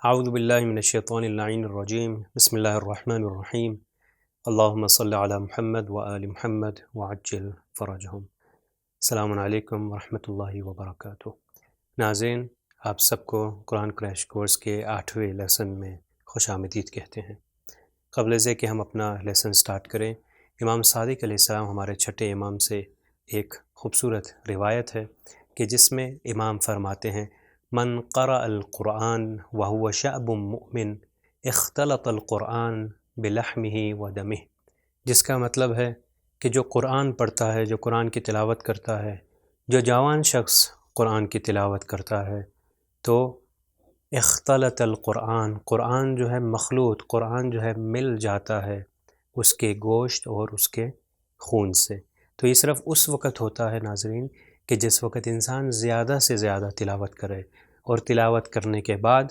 اعوذ باللہ من الشیطان اللعین الرجیم بسم اللہ الرحمن الرحیم اللہم صلی علی محمد وآل محمد وعجل فرجہم۔ السلام علیکم ورحمۃ اللہ وبرکاتہ۔ ناظرین، آپ سب کو قرآن کریش کورس کے 8ویں لیسن میں خوش آمدید کہتے ہیں۔ قبل از کہ ہم اپنا لیسن سٹارٹ کریں، امام صادق علیہ السلام ہمارے چھٹے امام سے ایک خوبصورت روایت ہے کہ جس میں امام فرماتے ہیں من قرأ القرآن وهو شعب مؤمن اختلط القرآن بلحمه ودمه، جس کا مطلب ہے کہ جو قرآن پڑھتا ہے، جو قرآن کی تلاوت کرتا ہے، جو جوان شخص قرآن کی تلاوت کرتا ہے تو اختلط القرآن، قرآن جو ہے مخلوط، قرآن جو ہے مل جاتا ہے اس کے گوشت اور اس کے خون سے۔ تو یہ صرف اس وقت ہوتا ہے ناظرین کہ جس وقت انسان زیادہ سے زیادہ تلاوت کرے اور تلاوت کرنے کے بعد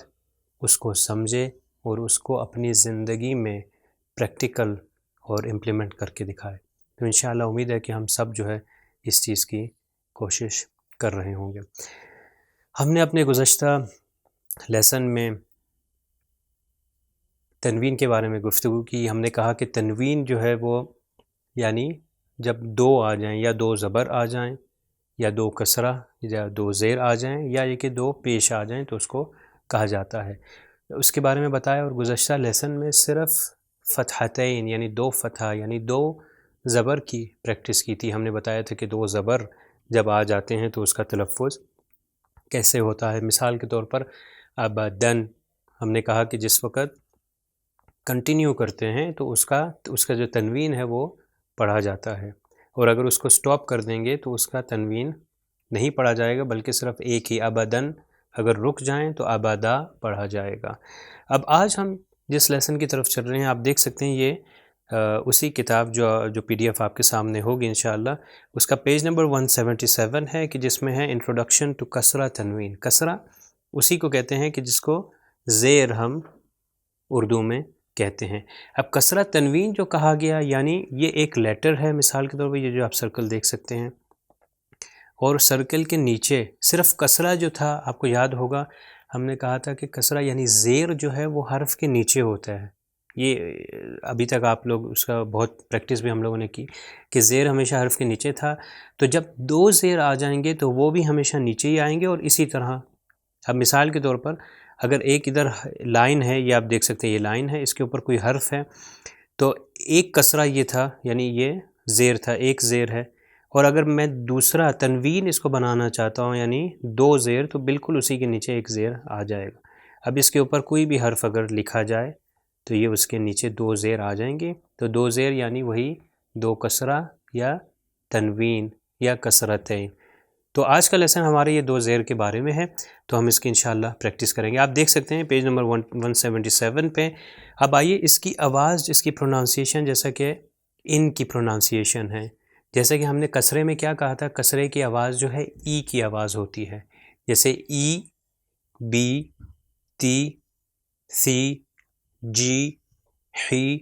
اس کو سمجھے اور اس کو اپنی زندگی میں پریکٹیکل اور امپلیمنٹ کر کے دکھائے۔ تو انشاءاللہ امید ہے کہ ہم سب جو ہے اس چیز کی کوشش کر رہے ہوں گے۔ ہم نے اپنے گزشتہ لیسن میں تنوین کے بارے میں گفتگو کی۔ ہم نے کہا کہ تنوین جو ہے وہ یعنی جب دو آ جائیں، یا دو زبر آ جائیں، یا دو کسرہ یا دو زیر آ جائیں، یا یہ کہ دو پیش آ جائیں تو اس کو کہا جاتا ہے۔ اس کے بارے میں بتایا، اور گزشتہ لیسن میں صرف فتحتین یعنی دو فتح یعنی دو زبر کی پریکٹس کی تھی۔ ہم نے بتایا تھا کہ دو زبر جب آ جاتے ہیں تو اس کا تلفظ کیسے ہوتا ہے۔ مثال کے طور پر ابدن، ہم نے کہا کہ جس وقت کنٹینیو کرتے ہیں تو اس کا جو تنوین ہے وہ پڑھا جاتا ہے، اور اگر اس کو سٹاپ کر دیں گے تو اس کا تنوین نہیں پڑھا جائے گا، بلکہ صرف ایک ہی ابدن، اگر رک جائیں تو ابدا پڑھا جائے گا۔ اب آج ہم جس لیسن کی طرف چل رہے ہیں، آپ دیکھ سکتے ہیں یہ اسی کتاب جو پی ڈی ایف آپ کے سامنے ہوگی انشاءاللہ، اس کا پیج نمبر 177 ہے کہ جس میں ہے انٹروڈکشن ٹو کسرہ تنوین۔ کسرہ اسی کو کہتے ہیں کہ جس کو زیر ہم اردو میں کہتے ہیں۔ اب کسرہ تنوین جو کہا گیا، یعنی یہ ایک لیٹر ہے، مثال کے طور پر یہ جو آپ سرکل دیکھ سکتے ہیں، اور سرکل کے نیچے صرف کسرہ جو تھا، آپ کو یاد ہوگا ہم نے کہا تھا کہ کسرہ یعنی زیر جو ہے وہ حرف کے نیچے ہوتا ہے۔ یہ ابھی تک آپ لوگ اس کا بہت پریکٹس بھی ہم لوگوں نے کی کہ زیر ہمیشہ حرف کے نیچے تھا، تو جب دو زیر آ جائیں گے تو وہ بھی ہمیشہ نیچے ہی آئیں گے، اور اسی طرح اب مثال کے طور پر اگر ایک ادھر لائن ہے، یہ آپ دیکھ سکتے ہیں یہ لائن ہے، اس کے اوپر کوئی حرف ہے، تو ایک کسرہ یہ تھا یعنی یہ زیر تھا، ایک زیر ہے، اور اگر میں دوسرا تنوین اس کو بنانا چاہتا ہوں یعنی دو زیر، تو بالکل اسی کے نیچے ایک زیر آ جائے گا۔ اب اس کے اوپر کوئی بھی حرف اگر لکھا جائے تو یہ اس کے نیچے دو زیر آ جائیں گے، تو دو زیر یعنی وہی دو کسرہ یا تنوین یا کسرتین۔ تو آج کا لیسن ہمارے یہ دو زیر کے بارے میں ہے، تو ہم اس کی انشاءاللہ پریکٹس کریں گے۔ آپ دیکھ سکتے ہیں پیج نمبر 177 پہ۔ اب آئیے اس کی آواز، اس کی پرونانسیشن، جیسا کہ ان کی پرونانسیشن ہے، جیسا کہ ہم نے کسرے میں کیا کہا تھا، کسرے کی آواز جو ہے ای کی آواز ہوتی ہے، جیسے ای، بی، تی، سی، جی، حی،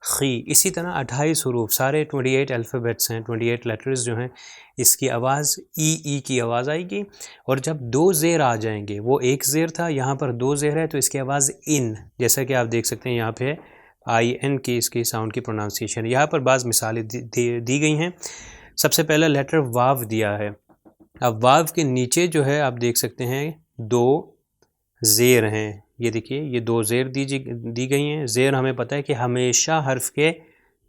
خی، اسی طرح 28 حروف، سارے 28 الفابیٹس ہیں، 28 لیٹرز جو ہیں، اس کی آواز ای کی آواز آئے گی۔ اور جب دو زیر آ جائیں گے، وہ ایک زیر تھا، یہاں پر دو زیر ہے، تو اس کی آواز ان، جیسا کہ آپ دیکھ سکتے ہیں یہاں پہ آئی این کی اس کی ساؤنڈ کی پرونانسیشن۔ یہاں پر بعض مثالیں دی گئی ہیں۔ سب سے پہلا لیٹر واو دیا ہے۔ اب واو کے نیچے جو ہے آپ دیکھ سکتے ہیں دو زیر ہیں، یہ دیکھیے یہ دو زیر دی گئی ہیں۔ زیر ہمیں پتہ ہے کہ ہمیشہ حرف کے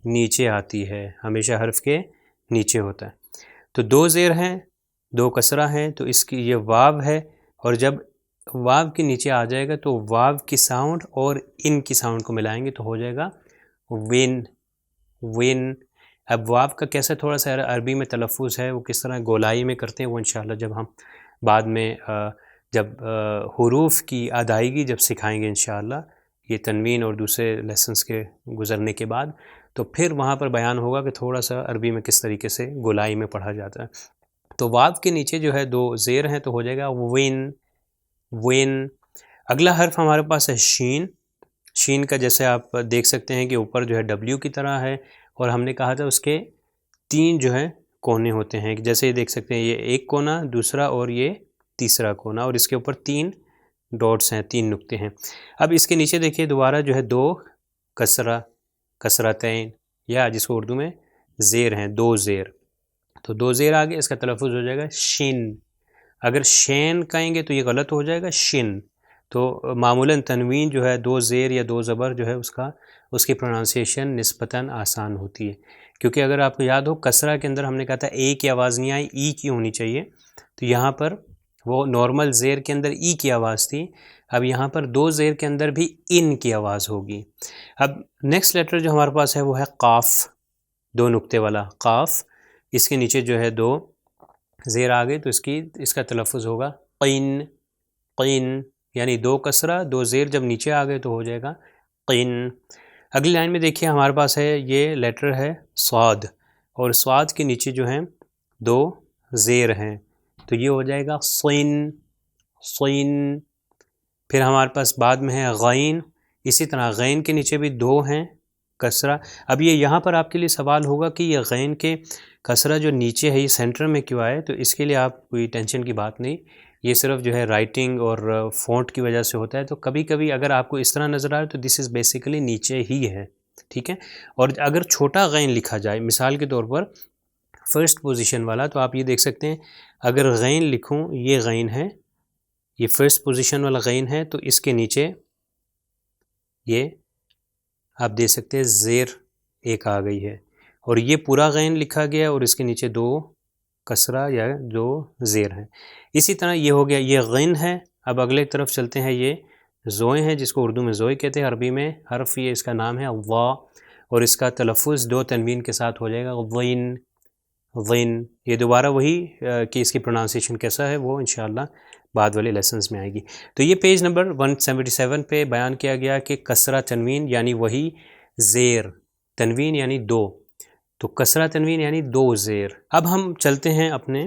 نیچے آتی ہے، ہمیشہ حرف کے نیچے ہوتا ہے، تو دو زیر ہیں، دو کسرہ ہیں، تو اس کی یہ واو ہے، اور جب واو کے نیچے آ جائے گا تو واو کی ساؤنڈ اور ان کی ساؤنڈ کو ملائیں گے تو ہو جائے گا ون، ون۔ اب واو کا کیسا تھوڑا سا عربی میں تلفظ ہے، وہ کس طرح گولائی میں کرتے ہیں، وہ انشاءاللہ جب ہم بعد میں جب حروف کی ادائیگی جب سکھائیں گے انشاءاللہ، یہ تنوین اور دوسرے لیسنس کے گزرنے کے بعد، تو پھر وہاں پر بیان ہوگا کہ تھوڑا سا عربی میں کس طریقے سے گولائی میں پڑھا جاتا ہے۔ تو واو کے نیچے جو ہے دو زیر ہیں، تو ہو جائے گا ون، ون۔ اگلا حرف ہمارے پاس ہے شین۔ شین کا جیسے آپ دیکھ سکتے ہیں کہ اوپر جو ہے ڈبلیو کی طرح ہے، اور ہم نے کہا تھا اس کے تین جو ہے کونے ہوتے ہیں، جیسے یہ دیکھ سکتے ہیں یہ ایک کونا، دوسرا اور یہ تیسرا کونا، اور اس کے اوپر تین ڈاٹس ہیں، 3 نقطے ہیں۔ اب اس کے نیچے دیکھیے دوبارہ جو ہے 2 کسرہ، کسرتین، یا جس کو اردو میں زیر ہیں، 2 زیر، تو 2 زیر آگے، اس کا تلفظ ہو جائے گا شن۔ اگر شین کہیں گے تو یہ غلط ہو جائے گا شن۔ تو معمولاً تنوین جو ہے 2 زیر یا 2 زبر جو ہے اس کی پروننسیشن نسبتاً آسان ہوتی ہے، کیونکہ اگر آپ کو یاد ہو کسرہ کے اندر ہم نے کہا تھا اے کی آواز نہیں آئی، ای کی ہونی چاہیے، تو یہاں پر وہ نارمل زیر کے اندر ای کی آواز تھی، اب یہاں پر 2 زیر کے اندر بھی ان کی آواز ہوگی۔ اب نیکسٹ لیٹر جو ہمارے پاس ہے وہ ہے قاف، 2 نقطے والا قاف، اس کے نیچے جو ہے 2 زیر آگے، تو اس کا تلفظ ہوگا قین، قین، یعنی 2 کسرہ 2 زیر جب نیچے آگئے تو ہو جائے گا قین۔ اگلی لائن میں دیکھیے ہمارے پاس ہے یہ لیٹر ہے صاد، اور صاد کے نیچے جو ہیں 2 زیر ہیں، تو یہ ہو جائے گا صین، صین۔ پھر ہمارے پاس بعد میں ہے غین، اسی طرح غین کے نیچے بھی 2 ہیں کسرہ۔ اب یہاں پر آپ کے لیے سوال ہوگا کہ یہ غین کے کسرہ جو نیچے ہے یہ سینٹر میں کیوں آئے، تو اس کے لیے آپ کوئی ٹینشن کی بات نہیں، یہ صرف جو ہے رائٹنگ اور فونٹ کی وجہ سے ہوتا ہے، تو کبھی کبھی اگر آپ کو اس طرح نظر آئے تو دس از بیسیکلی نیچے ہی ہے، ٹھیک ہے۔ اور اگر چھوٹا غین لکھا جائے مثال کے طور پر فرسٹ پوزیشن والا، تو آپ یہ دیکھ سکتے ہیں اگر غین لکھوں، یہ غین ہے، یہ فرسٹ پوزیشن والا غین ہے، تو اس کے نیچے یہ آپ دیکھ سکتے ہیں زیر ایک آ گئی ہے، اور یہ پورا غین لکھا گیا اور اس کے نیچے 2 کسرہ یا 2 زیر ہیں۔ اسی طرح یہ ہو گیا، یہ غین ہے۔ اب اگلے طرف چلتے ہیں، یہ زوئے ہیں جس کو اردو میں زوئے کہتے ہیں، عربی میں حرف یہ اس کا نام ہے وا، اور اس کا تلفظ 2 تنوین کے ساتھ ہو جائے گا غین، غین۔ یہ دوبارہ وہی کہ اس کی پروننسیشن کیسا ہے وہ انشاءاللہ بعد والے لیسنز میں آئے گی۔ تو یہ پیج نمبر 177 پہ بیان کیا گیا کہ کسرہ تنوین یعنی وہی زیر، تنوین یعنی 2، تو کسرہ تنوین یعنی 2 زیر۔ اب ہم چلتے ہیں اپنے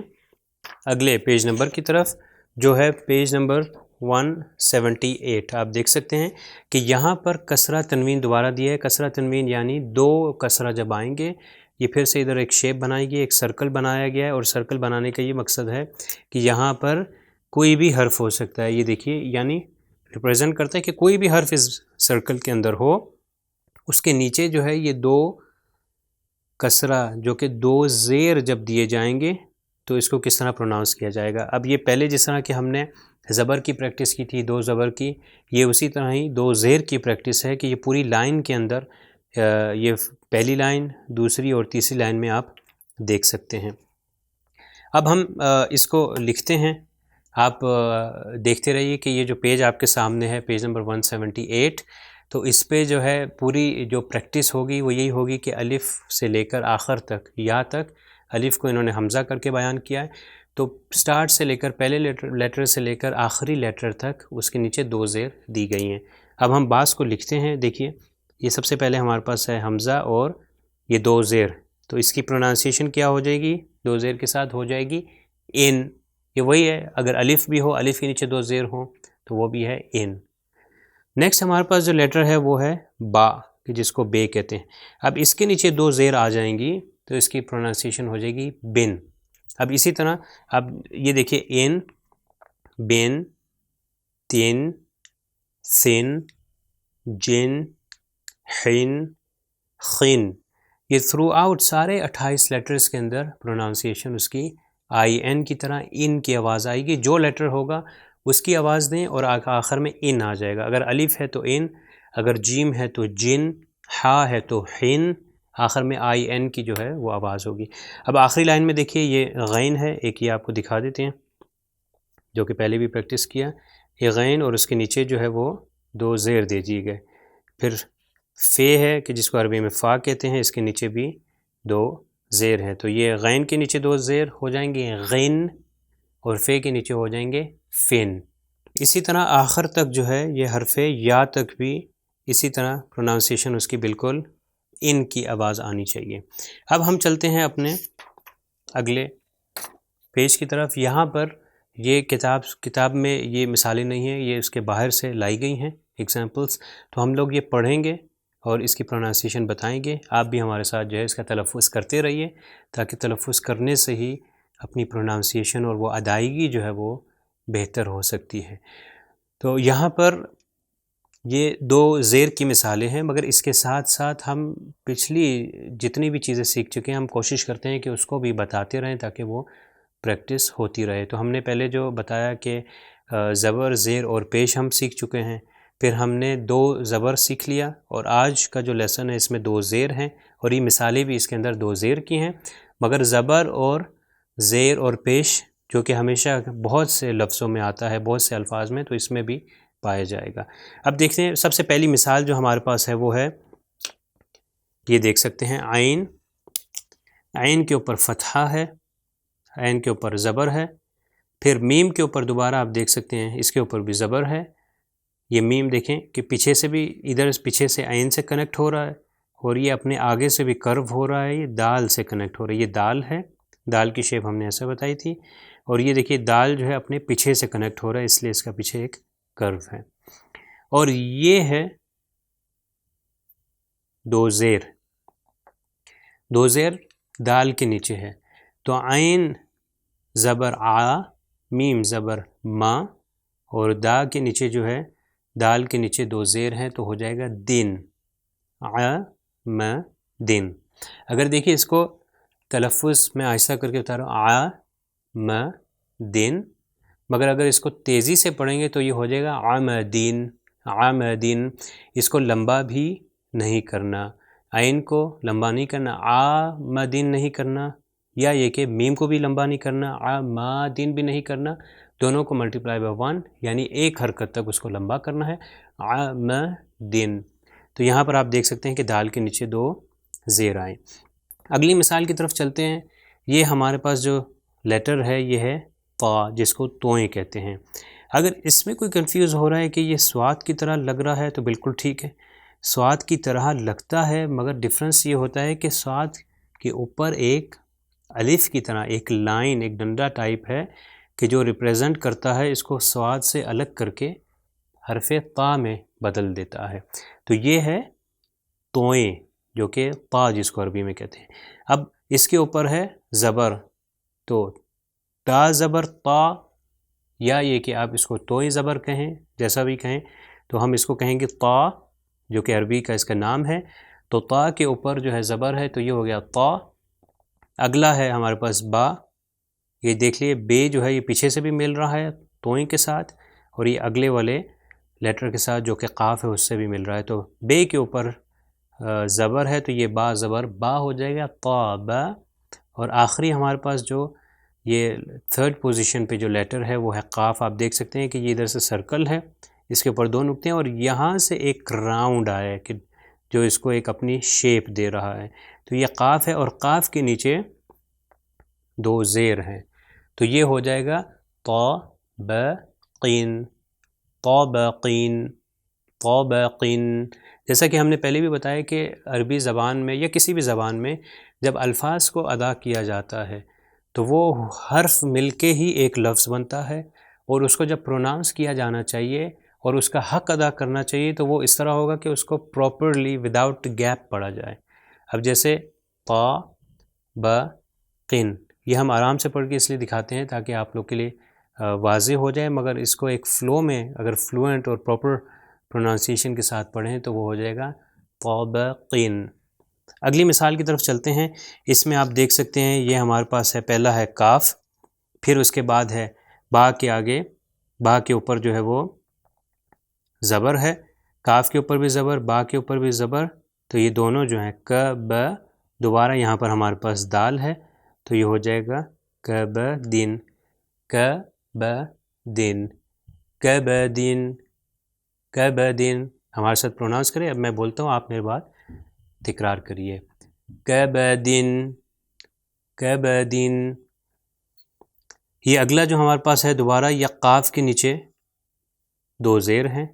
اگلے پیج نمبر کی طرف جو ہے پیج نمبر 178۔ آپ دیکھ سکتے ہیں کہ یہاں پر کسرہ تنوین دوبارہ دیا ہے، کسرہ تنوین یعنی 2 کسرہ جب آئیں گے، یہ پھر سے ادھر ایک شیپ بنائی گئی، ایک سرکل بنایا گیا ہے، اور سرکل بنانے کا یہ مقصد ہے کہ یہاں پر کوئی بھی حرف ہو سکتا ہے، یہ دیکھیے یعنی ریپریزنٹ کرتا ہے کہ کوئی بھی حرف اس سرکل کے اندر ہو، اس کے نیچے جو ہے یہ 2 کسرہ جو کہ 2 زیر جب دیے جائیں گے تو اس کو کس طرح پروناؤنس کیا جائے گا۔ اب یہ پہلے جس طرح کہ ہم نے زبر کی پریکٹس کی تھی 2 زبر کی، یہ اسی طرح ہی 2 زیر کی پریکٹس ہے کہ یہ پوری لائن کے اندر یہ پہلی لائن، دوسری اور تیسری لائن میں آپ دیکھ سکتے ہیں۔ اب ہم اس کو لکھتے ہیں، آپ دیکھتے رہیے کہ یہ جو پیج آپ کے سامنے ہے پیج نمبر 178، تو اس پہ جو ہے پوری جو پریکٹس ہوگی وہ یہی ہوگی کہ الف سے لے کر آخر تک، یا تک، الف کو انہوں نے حمزہ کر کے بیان کیا ہے، تو سٹارٹ سے لے کر پہلے لیٹر سے لے کر آخری لیٹر تک اس کے نیچے 2 زیر دی گئی ہیں۔ اب ہم بعض کو لکھتے ہیں، دیکھیے یہ سب سے پہلے ہمارے پاس ہے حمزہ اور یہ 2 زیر، تو اس کی پروننسیشن کیا ہو جائے گی، 2 زیر کے ساتھ ہو جائے گی ان۔ یہ وہی ہے، اگر الف بھی ہو، الف کے نیچے 2 زیر ہوں تو وہ بھی ہے ان۔ نیکسٹ ہمارے پاس جو لیٹر ہے وہ ہے با، کہ جس کو بے کہتے ہیں۔ اب اس کے نیچے 2 زیر آ جائیں گی تو اس کی پروننسیشن ہو جائے گی بن۔ اب اسی طرح اب یہ دیکھیے ان، بن، تین، سن، جن، حن، خن، یہ تھرو آؤٹ سارے 28 لیٹرز کے اندر پروننسیشن اس کی آئی این کی طرح ان کی آواز آئے گی، جو لیٹر ہوگا اس کی آواز دیں اور آخر میں ان آ جائے گا۔ اگر الف ہے تو ان، اگر جیم ہے تو جن، ہا ہے تو حن، آخر میں آئی این کی جو ہے وہ آواز ہوگی۔ اب آخری لائن میں دیکھیے یہ غین ہے، ایک یہ آپ کو دکھا دیتے ہیں جو کہ پہلے بھی پریکٹس کیا، یہ غین اور اس کے نیچے جو ہے وہ 2 زیر دے دیے گئے۔ پھر فے ہے کہ جس کو عربی میں فا کہتے ہیں، اس کے نیچے بھی 2 زیر ہیں، تو یہ غین کے نیچے 2 زیر ہو جائیں گے غین، اور فے کے نیچے ہو جائیں گے فن۔ اسی طرح آخر تک جو ہے یہ حرف یا تک بھی اسی طرح پروننسیشن اس کی بالکل ان کی آواز آنی چاہیے۔ اب ہم چلتے ہیں اپنے اگلے پیج کی طرف۔ یہاں پر یہ کتاب میں یہ مثالیں نہیں ہیں، یہ اس کے باہر سے لائی گئی ہیں ایگزامپلس، تو ہم لوگ یہ پڑھیں گے اور اس کی پروننسیشن بتائیں گے۔ آپ بھی ہمارے ساتھ جو ہے اس کا تلفظ کرتے رہیے، تاکہ تلفظ کرنے سے ہی اپنی پروننسیشن اور وہ ادائیگی جو ہے وہ بہتر ہو سکتی ہے۔ تو یہاں پر یہ دو زیر کی مثالیں ہیں، مگر اس کے ساتھ ساتھ ہم پچھلی جتنی بھی چیزیں سیکھ چکے ہیں ہم کوشش کرتے ہیں کہ اس کو بھی بتاتے رہیں تاکہ وہ پریکٹس ہوتی رہے۔ تو ہم نے پہلے جو بتایا کہ زبر، زیر اور پیش ہم سیکھ چکے ہیں، پھر ہم نے 2 زبر سیکھ لیا، اور آج کا جو لیسن ہے اس میں 2 زیر ہیں، اور یہ مثالیں بھی اس کے اندر 2 زیر کی ہیں، مگر زبر اور زیر اور پیش جو کہ ہمیشہ بہت سے لفظوں میں آتا ہے، بہت سے الفاظ میں، تو اس میں بھی پایا جائے گا۔ اب دیکھتے ہیں سب سے پہلی مثال جو ہمارے پاس ہے وہ ہے، یہ دیکھ سکتے ہیں عین، عین کے اوپر فتحہ ہے، عین کے اوپر زبر ہے، پھر میم کے اوپر دوبارہ آپ دیکھ سکتے ہیں اس کے اوپر بھی زبر ہے۔ یہ میم دیکھیں کہ پیچھے سے بھی ادھر پیچھے سے عین سے کنیکٹ ہو رہا ہے، اور یہ اپنے آگے سے بھی کرو ہو رہا ہے، یہ دال سے کنیکٹ ہو رہا ہے، یہ دال ہے، دال کی شیپ ہم نے ایسے بتائی تھی، اور یہ دیکھیے دال جو ہے اپنے پیچھے سے کنیکٹ ہو رہا ہے، اس لیے اس کا پیچھے ایک کرو ہے، اور یہ ہے 2 زیر، 2 زیر دال کے نیچے ہے، تو عین زبر آ، میم زبر ما، اور دا کے نیچے جو ہے دال کے نیچے 2 زیر ہیں، تو ہو جائے گا دن، ع م دن۔ اگر دیکھیے اس کو تلفظ میں آہستہ کر کے بتا رہا ہوں، ع م دن، مگر اگر اس کو تیزی سے پڑھیں گے تو یہ ہو جائے گا عمدین، عمدین۔ اس کو لمبا بھی نہیں کرنا، عین کو لمبا نہیں کرنا، عمدین نہیں کرنا، یا یہ کہ میم کو بھی لمبا نہیں کرنا، عمدین بھی نہیں کرنا، دونوں کو ملٹیپلائی بائی 1، یعنی ایک حرکت تک اس کو لمبا کرنا ہے، عمدین۔ تو یہاں پر آپ دیکھ سکتے ہیں کہ دال کے نیچے 2 زیر آئیں۔ اگلی مثال کی طرف چلتے ہیں۔ یہ ہمارے پاس جو لیٹر ہے یہ ہے طا، جس کو توئیں کہتے ہیں۔ اگر اس میں کوئی کنفیوز ہو رہا ہے کہ یہ سواد کی طرح لگ رہا ہے تو بالکل ٹھیک ہے، سواد کی طرح لگتا ہے، مگر ڈفرنس یہ ہوتا ہے کہ سواد کے اوپر ایک الف کی طرح ایک لائن، ایک ڈنڈا ٹائپ ہے کہ جو ریپریزنٹ کرتا ہے اس کو سواد سے الگ کر کے حرف طا میں بدل دیتا ہے، تو یہ ہے توئیں، جو کہ طا جس کو عربی میں کہتے ہیں۔ اب اس کے اوپر ہے زبر، تو تا زبر طا، یا یہ کہ آپ اس کو توئیں زبر کہیں، جیسا بھی کہیں، تو ہم اس کو کہیں گے طا، جو کہ عربی کا اس کا نام ہے، تو طا کے اوپر جو ہے زبر ہے تو یہ ہو گیا طا۔ اگلا ہے ہمارے پاس با، یہ دیکھ لیے بے جو ہے یہ پیچھے سے بھی مل رہا ہے توئیں کے ساتھ، اور یہ اگلے والے لیٹر کے ساتھ جو کہ قاف ہے اس سے بھی مل رہا ہے، تو بے کے اوپر زبر ہے تو یہ با زبر با ہو جائے گا، طا با۔ اور آخری ہمارے پاس جو یہ 3rd پوزیشن پہ جو لیٹر ہے وہ ہے قاف۔ آپ دیکھ سکتے ہیں کہ یہ ادھر سے سرکل ہے، اس کے اوپر 2 نقطے ہیں، اور یہاں سے ایک راؤنڈ آیا ہے کہ جو اس کو ایک اپنی شیپ دے رہا ہے، تو یہ قاف ہے، اور قاف کے نیچے 2 زیر ہیں، تو یہ ہو جائے گا طابقین، طابقین، طابقین۔ جیسا کہ ہم نے پہلے بھی بتایا کہ عربی زبان میں یا کسی بھی زبان میں جب الفاظ کو ادا کیا جاتا ہے تو وہ حرف مل کے ہی ایک لفظ بنتا ہے، اور اس کو جب پروناؤنس کیا جانا چاہیے اور اس کا حق ادا کرنا چاہیے تو وہ اس طرح ہوگا کہ اس کو پراپرلی وداؤٹ گیپ پڑھا جائے۔ اب جیسے طا با قن، یہ ہم آرام سے پڑھ کے اس لیے دکھاتے ہیں تاکہ آپ لوگ کے لیے واضح ہو جائے، مگر اس کو ایک فلو میں اگر فلوئنٹ اور پراپر پروننسیشن کے ساتھ پڑھیں تو وہ ہو جائے گا طابقین۔ اگلی مثال کی طرف چلتے ہیں۔ اس میں آپ دیکھ سکتے ہیں یہ ہمارے پاس ہے، پہلا ہے کاف، پھر اس کے بعد ہے با کے آگے، با کے اوپر جو ہے وہ زبر ہے، کاف کے اوپر بھی زبر، با کے اوپر بھی زبر، تو یہ دونوں جو ہیں ک ب، دوبارہ یہاں پر ہمارے پاس دال ہے تو یہ ہو جائے گا ک ب دن، ک ب دن، ک ب دن، ک ب دن۔ ہمارے ساتھ پروناؤنس کریں، اب میں بولتا ہوں آپ میرے بات تکرار کریے، ک ب دن، ک ب دن۔ یہ اگلا جو ہمارے پاس ہے دوبارہ یا قاف کے نیچے 2 زیر ہیں،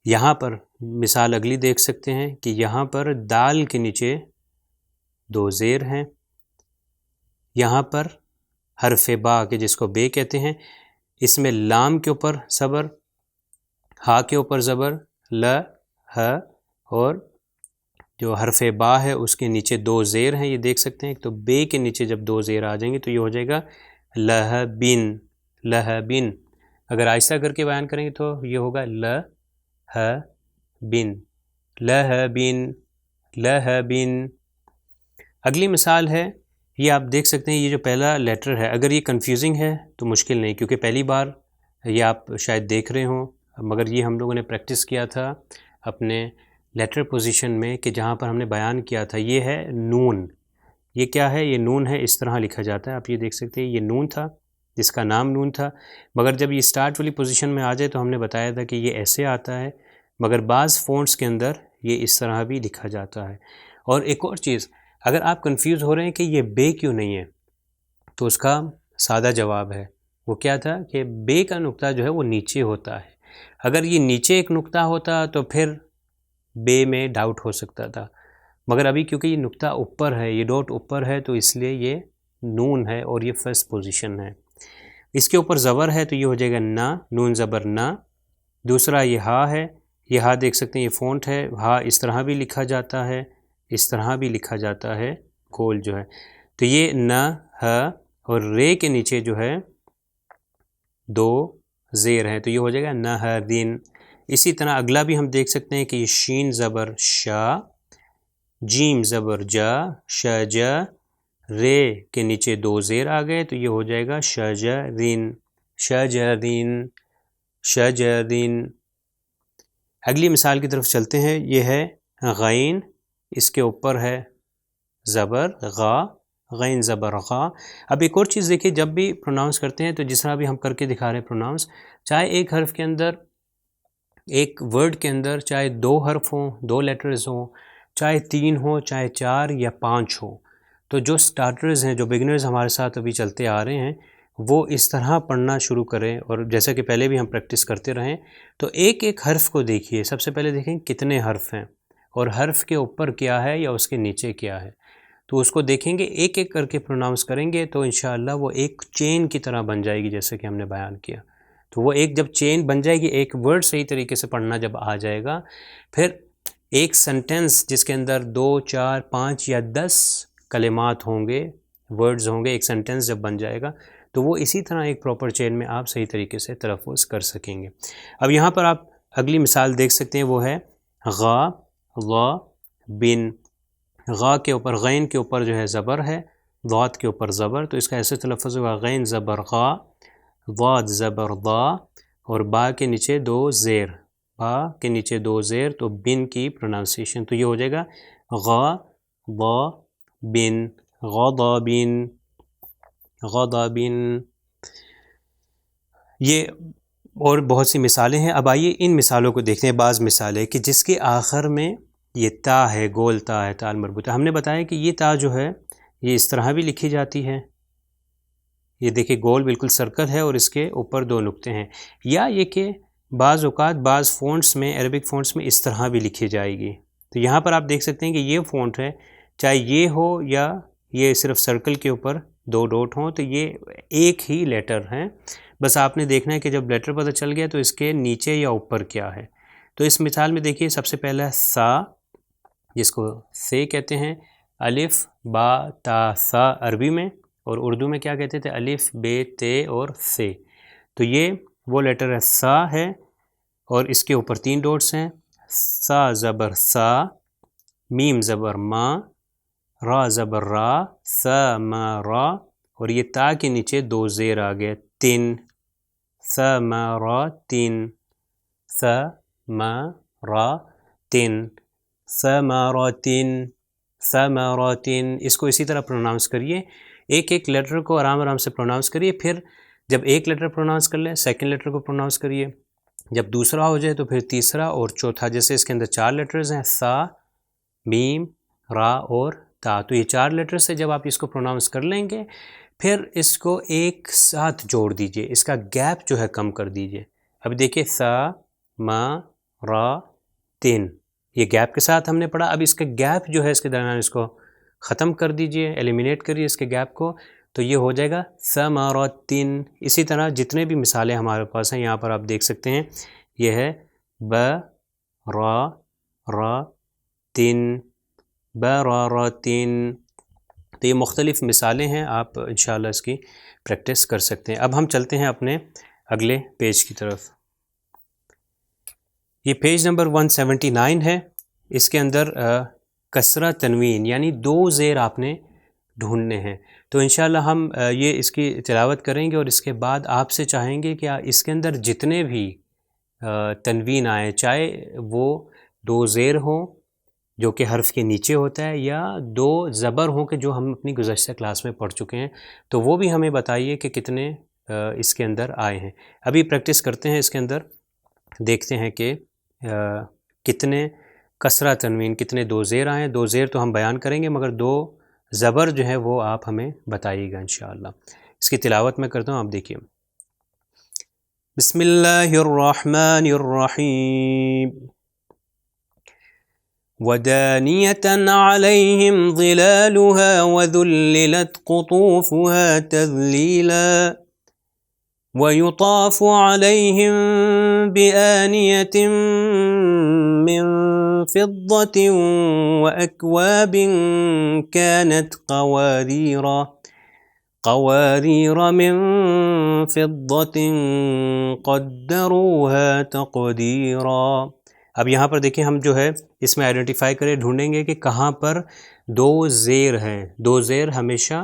یہاں پر مثال اگلی دیکھ سکتے ہیں کہ یہاں پر دال کے نیچے 2 زیر ہیں، یہاں پر حرف با کے جس کو بے کہتے ہیں، اس میں لام کے اوپر صبر، ہا کے اوپر زبر، ل ہ، اور جو حرف با ہے اس کے نیچے 2 زیر ہیں، یہ دیکھ سکتے ہیں، تو بے کے نیچے جب 2 زیر آ جائیں گے تو یہ ہو جائے گا لہبن، لہبن۔ اگر آہستہ کر کے بیان کریں گے تو یہ ہوگا لہبن، لہبن، لہبن۔ اگلی مثال ہے، یہ آپ دیکھ سکتے ہیں، یہ جو پہلا لیٹر ہے اگر یہ کنفیوزنگ ہے تو مشکل نہیں، کیونکہ پہلی بار یہ آپ شاید دیکھ رہے ہوں، مگر یہ ہم لوگوں نے پریکٹس کیا تھا اپنے لیٹر پوزیشن میں کہ جہاں پر ہم نے بیان کیا تھا. یہ ہے نون. یہ کیا ہے؟ یہ نون ہے، اس طرح لکھا جاتا ہے. آپ یہ دیکھ سکتے ہیں یہ نون تھا جس کا نام نون تھا، مگر جب یہ سٹارٹ والی پوزیشن میں آ جائے تو ہم نے بتایا تھا کہ یہ ایسے آتا ہے، مگر بعض فونٹس کے اندر یہ اس طرح بھی لکھا جاتا ہے. اور ایک اور چیز، اگر آپ کنفیوز ہو رہے ہیں کہ یہ بے کیوں نہیں ہے تو اس کا سادہ جواب ہے. وہ کیا تھا کہ بے کا نقطہ جو ہے وہ نیچے ہوتا ہے. اگر یہ نیچے ایک نقطہ ہوتا تو پھر بے میں ڈاؤٹ ہو سکتا تھا، مگر ابھی کیونکہ یہ نقطہ اوپر ہے، یہ ڈاٹ اوپر ہے، تو اس لیے یہ نون ہے اور یہ فرسٹ پوزیشن ہے. اس کے اوپر زبر ہے تو یہ ہو جائے گا نا، نون زبر نا. دوسرا یہ ہا ہے، یہ ہا دیکھ سکتے ہیں یہ فونٹ ہے، ہا اس طرح بھی لکھا جاتا ہے، اس طرح بھی لکھا جاتا ہے گول جو ہے. تو یہ نا ہ اور رے کے نیچے جو ہے دو زیر ہیں تو یہ ہو جائے گا نہرین. اسی طرح اگلا بھی ہم دیکھ سکتے ہیں کہ یہ شین زبر شا، جیم زبر جا، شجا، رے کے نیچے دو زیر آ گئے تو یہ ہو جائے گا شجرین، شجرین، شجرین. اگلی مثال کی طرف چلتے ہیں. یہ ہے غین، اس کے اوپر ہے زبر غا، غین زبر غا. اب ایک اور چیز دیکھیے، جب بھی پروناؤنس کرتے ہیں تو جس طرح بھی ہم کر کے دکھا رہے ہیں پروناؤنس، چاہے ایک حرف کے اندر، ایک ورڈ کے اندر چاہے دو حرف ہوں، دو لیٹرز ہوں، چاہے تین ہوں، چاہے چار یا پانچ ہوں، تو جو سٹارٹرز ہیں، جو بگنرز ہمارے ساتھ ابھی چلتے آ رہے ہیں، وہ اس طرح پڑھنا شروع کریں. اور جیسا کہ پہلے بھی ہم پریکٹس کرتے رہیں تو ایک ایک حرف کو دیکھیے. سب سے پہلے دیکھیں کتنے حرف ہیں اور حرف کے اوپر کیا ہے یا اس کے نیچے کیا ہے، تو اس کو دیکھیں گے، ایک ایک کر کے پروناؤنس کریں گے تو انشاءاللہ وہ ایک چین کی طرح بن جائے گی. جیسے کہ ہم نے بیان کیا تو وہ ایک جب چین بن جائے گی، ایک ورڈ صحیح طریقے سے پڑھنا جب آ جائے گا، پھر ایک سنٹنس جس کے اندر 2، 4، 5 یا 10 کلمات ہوں گے، ورڈز ہوں گے، ایک سنٹنس جب بن جائے گا تو وہ اسی طرح ایک پراپر چین میں آپ صحیح طریقے سے تلفظ کر سکیں گے. اب یہاں پر آپ اگلی مثال دیکھ سکتے ہیں، وہ ہے غا، غا بن. غا کے اوپر، غین کے اوپر جو ہے زبر ہے، ضاد کے اوپر زبر، تو اس کا ایسے تلفظ ہوگا غین زبر غا، ضاد زبر ضا، اور با کے نیچے دو زیر، با کے نیچے دو زیر، تو بن کی پروننسیشن تو یہ ہو جائے گا غا ضا بن، غضبن، غضبن. یہ اور بہت سی مثالیں ہیں. اب آئیے ان مثالوں کو دیکھتے ہیں. بعض مثالیں کہ جس کے آخر میں یہ تا ہے، گول تا ہے، تا المربوطہ. ہم نے بتایا کہ یہ تا جو ہے یہ اس طرح بھی لکھی جاتی ہے، یہ دیکھیں گول بالکل سرکل ہے اور اس کے اوپر دو نقطے ہیں. یا یہ کہ بعض اوقات بعض فونٹس میں، عربک فونٹس میں اس طرح بھی لکھی جائے گی. تو یہاں پر آپ دیکھ سکتے ہیں کہ یہ فونٹ ہے، چاہے یہ ہو یا یہ صرف سرکل کے اوپر دو ڈاٹ ہوں، تو یہ ایک ہی لیٹر ہیں. بس آپ نے دیکھنا ہے کہ جب لیٹر پتہ چل گیا تو اس کے نیچے یا اوپر کیا ہے. تو اس مثال میں دیکھیے سب سے پہلا سا، جس کو سے کہتے ہیں، الف با تا سا عربی میں، اور اردو میں کیا کہتے تھے؟ الف بے تے اور سے. تو یہ وہ لیٹر ہے سا ہے، اور اس کے اوپر تین ڈاٹس ہیں، سا زبر سا، میم زبر ما، را زبر را، سا ما را، اور یہ تا کے نیچے دو زیر آ گئے، تین، سا ما را تین، سا ما را تین، ثمراتن، ثمراتن. اس کو اسی طرح پروناؤنس کریے، ایک ایک لیٹر کو آرام آرام سے پروناؤنس کریے. پھر جب ایک لیٹر پروناؤنس کر لیں، سیکنڈ لیٹر کو پروناؤنس کریے. جب دوسرا ہو جائے تو پھر تیسرا اور چوتھا. جیسے اس کے اندر چار لیٹرز ہیں، سا، میم، را اور تا. تو یہ چار لیٹر سے جب آپ اس کو پروناؤنس کر لیں گے، پھر اس کو ایک ساتھ جوڑ دیجئے، اس کا گیپ جو ہے کم کر دیجئے. اب دیکھیے سا ما را تین، یہ گیپ کے ساتھ ہم نے پڑھا. اب اس کا گیپ جو ہے اس کے درمیان، اس کو ختم کر دیجئے، ایلیمینیٹ کریے اس کے گیپ کو، تو یہ ہو جائے گا ثمراتن. اسی طرح جتنے بھی مثالیں ہمارے پاس ہیں یہاں پر آپ دیکھ سکتے ہیں، یہ ہے ب را را تین، ب را را تین. تو یہ مختلف مثالیں ہیں، آپ انشاءاللہ اس کی پریکٹس کر سکتے ہیں. اب ہم چلتے ہیں اپنے اگلے پیج کی طرف. یہ پیج نمبر 179 ہے. اس کے اندر کسرہ تنوین یعنی 2 زیر آپ نے ڈھونڈنے ہیں. تو انشاءاللہ ہم یہ اس کی تلاوت کریں گے اور اس کے بعد آپ سے چاہیں گے کہ اس کے اندر جتنے بھی تنوین آئے، چاہے وہ 2 زیر ہوں جو کہ حرف کے نیچے ہوتا ہے، یا 2 زبر ہوں کہ جو ہم اپنی گزشتہ کلاس میں پڑھ چکے ہیں، تو وہ بھی ہمیں بتائیے کہ کتنے اس کے اندر آئے ہیں. ابھی پریکٹس کرتے ہیں اس کے اندر، دیکھتے ہیں کہ کتنے کسرہ تنوین، کتنے 2 زیر آئے ہیں. 2 زیر تو ہم بیان کریں گے، مگر 2 زبر جو ہے وہ آپ ہمیں بتائیے گا انشاءاللہ. اس کی تلاوت میں کرتا ہوں، آپ دیکھیے. بسم اللہ الرحمن الرحیم. وَدَانِيَةً عَلَيْهِمْ ظِلَالُهَا وَذُلِّلَتْ قُطُوفُهَا تَذْلِيلًا وَيُطَافُ عَلَيْهِمْ بِآنِيَةٍ مِّن فِضَّةٍ وَأَكْوَابٍ كَانَتْ قَوَارِيرَ مِن فِضَّةٍ قَدَّرُوهَا تَقْدِيرًا. اب یہاں پر دیکھیں، ہم جو ہے اس میں آئیڈینٹیفائی کریں، ڈھونڈیں گے کہ کہاں پر 2 زیر ہیں. 2 زیر ہمیشہ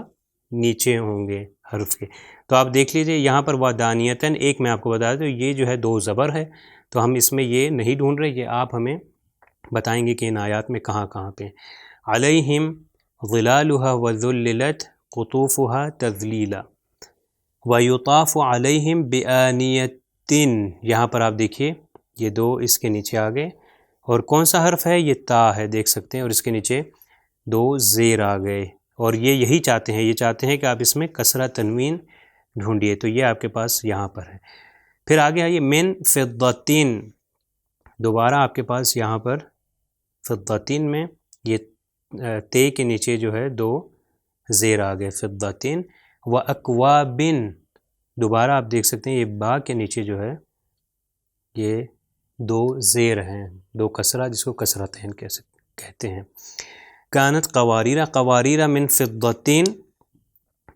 نیچے ہوں گے حرف کے. تو آپ دیکھ لیجئے یہاں پر وَدَانِيَةً، ایک میں آپ کو بتا دوں یہ جو ہے 2 زبر ہے، تو ہم اس میں یہ نہیں ڈھونڈ رہے، یہ آپ ہمیں بتائیں گے کہ ان آیات میں کہاں کہاں پہ. عَلَيْهِمْ ظِلَالُهَا وَذُلِّلَتْ قُطُوفُهَا تَذْلِيلًا وَيُطَافُ عَلَيْهِمْ بِآنِيَةٍ. یہاں پر آپ دیکھیے یہ 2 اس کے نیچے آ گئے، اور کون سا حرف ہے؟ یہ تا ہے، دیکھ سکتے ہیں، اور اس کے نیچے 2 زیر آ گئے. اور یہ یہی چاہتے ہیں، یہ چاہتے ہیں کہ آپ اس میں کسرہ تنوین ڈھونڈیے. تو یہ آپ کے پاس یہاں پر ہے. پھر آگے آئیے، من فضتین. دوبارہ آپ کے پاس یہاں پر فضتین میں یہ تے کے نیچے جو ہے 2 زیر آ گئے، فضتین. و اکوابن، دوبارہ آپ دیکھ سکتے ہیں یہ با کے نیچے جو ہے یہ 2 زیر ہیں، 2 کسرہ، جس کو کسرتین کہتے ہیں. کانت قواریرہ، قواریرہ من فضتین،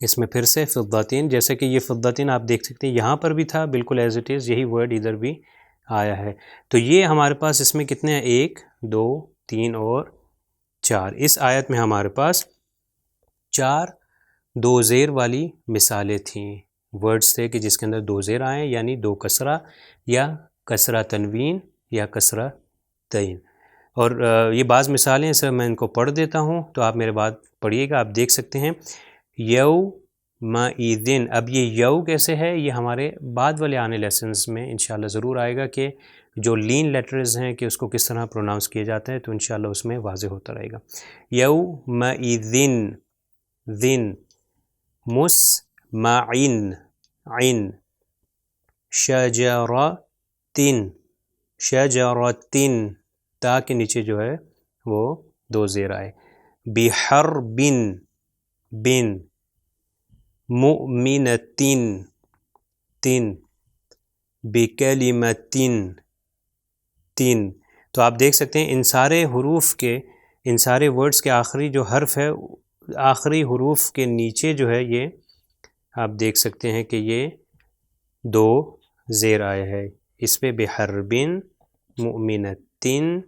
اس میں پھر سے فضتین، جیسے کہ یہ فضتین آپ دیکھ سکتے ہیں یہاں پر بھی تھا بالکل ایز اٹ از، یہی ورڈ ادھر بھی آیا ہے. تو یہ ہمارے پاس اس میں کتنے ہیں؟ 1 2 3 اور 4. اس آیت میں ہمارے پاس 4 2 زیر والی مثالیں تھیں، ورڈز تھے کہ جس کے اندر 2 زیر آئیں، یعنی 2 کسرہ یا کسرہ تنوین یا کسرہ تین. اور یہ بعض مثالیں ہیں، سر میں ان کو پڑھ دیتا ہوں تو آپ میرے بات پڑھیے گا. آپ دیکھ سکتے ہیں یومئذ. اب یہ یو کیسے ہے؟ یہ ہمارے بعد والے آنے لیسنز میں انشاءاللہ ضرور آئے گا کہ جو لین لیٹرز ہیں کہ اس کو کس طرح پروناؤنس کیا جاتا ہے، تو انشاءاللہ اس میں واضح ہوتا رہے گا. یومئذ، ذن، مسمعن، عن، شجرتن، شجرتن، تا کے نیچے جو ہے وہ 2 زیر آئے. بحربن، بن، مؤمنتن، تن، بکلمتن، تن. تو آپ دیکھ سکتے ہیں ان سارے حروف کے، ان سارے ورڈز کے آخری جو حرف ہے، آخری حروف کے نیچے جو ہے یہ آپ دیکھ سکتے ہیں کہ یہ 2 زیر آیا ہے. اس پہ بحربن، مؤمنتن،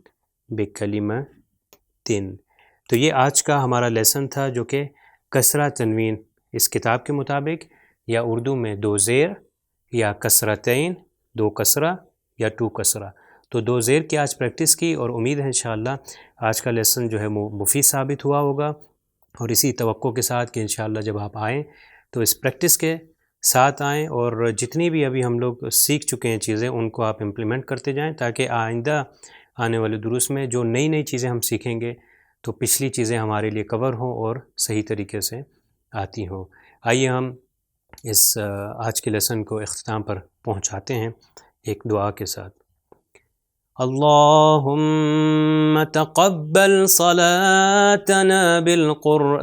بکلمتن. تو یہ آج کا ہمارا لیسن تھا جو کہ کسرہ تنوین اس کتاب کے مطابق، یا اردو میں 2 زیر یا کسرتین، 2 کسرہ یا 2 کسرہ. تو 2 زیر کی آج پریکٹس کی، اور امید ہے انشاءاللہ آج کا لیسن جو ہے مفید ثابت ہوا ہوگا. اور اسی توقع کے ساتھ کہ انشاءاللہ جب آپ آئیں تو اس پریکٹس کے ساتھ آئیں، اور جتنی بھی ابھی ہم لوگ سیکھ چکے ہیں چیزیں ان کو آپ امپلیمنٹ کرتے جائیں، تاکہ آئندہ آنے والے دروس میں جو نئی نئی چیزیں ہم سیکھیں گے تو پچھلی چیزیں ہمارے لیے کور ہوں اور صحیح طریقے سے آتی ہوں. آئیے ہم اس آج کے لیسن کو اختتام پر پہنچاتے ہیں ایک دعا کے ساتھ. اللہم تقبل صلاتنا بالقرآن.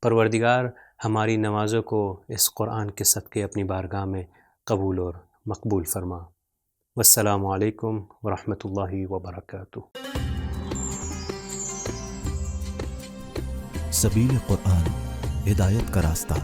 پروردگار ہماری نمازوں کو اس قرآن کے صدقے اپنی بارگاہ میں قبول اور مقبول فرما. والسلام علیکم ورحمۃ اللہ وبرکاتہ. سبیل قرآن، ہدایت کا راستہ.